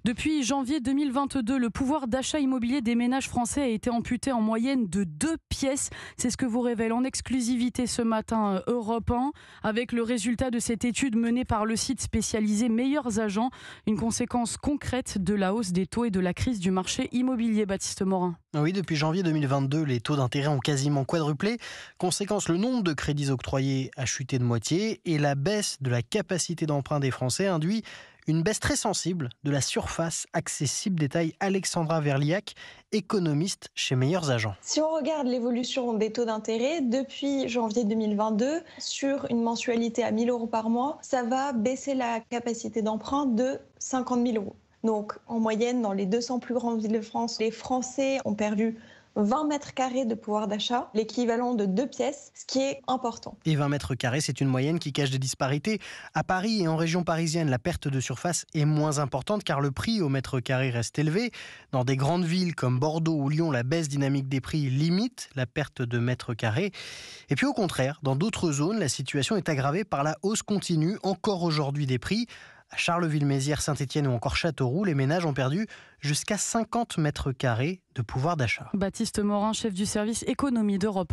Depuis janvier 2022, le pouvoir d'achat immobilier des ménages français a été amputé en moyenne de 2 pièces. C'est ce que vous révèle en exclusivité ce matin Europe 1, avec le résultat de cette étude menée par le site spécialisé Meilleurs Agents, une conséquence concrète de la hausse des taux et de la crise du marché immobilier. Baptiste Morin. Oui, depuis janvier 2022, les taux d'intérêt ont quasiment quadruplé. Conséquence, le nombre de crédits octroyés a chuté de moitié et la baisse de la capacité d'emprunt des Français induit une baisse très sensible de la surface accessible, détaille Alexandra Verliac, économiste chez Meilleurs Agents. Si on regarde l'évolution des taux d'intérêt, depuis janvier 2022, sur une mensualité à 1 000 € par mois, ça va baisser la capacité d'emprunt de 50 000 €. Donc, en moyenne, dans les 200 plus grandes villes de France, les Français ont perdu 20 mètres carrés de pouvoir d'achat, l'équivalent de 2 pièces, ce qui est important. Et 20 mètres carrés, c'est une moyenne qui cache des disparités. À Paris et en région parisienne, la perte de surface est moins importante car le prix au mètre carré reste élevé. Dans des grandes villes comme Bordeaux ou Lyon, la baisse dynamique des prix limite la perte de mètres carrés. Et puis au contraire, dans d'autres zones, la situation est aggravée par la hausse continue, encore aujourd'hui, des prix. À Charleville-Mézières, Saint-Étienne ou encore Châteauroux, les ménages ont perdu jusqu'à 50 mètres carrés de pouvoir d'achat. Baptiste Morin, chef du service économie d'Europe 1.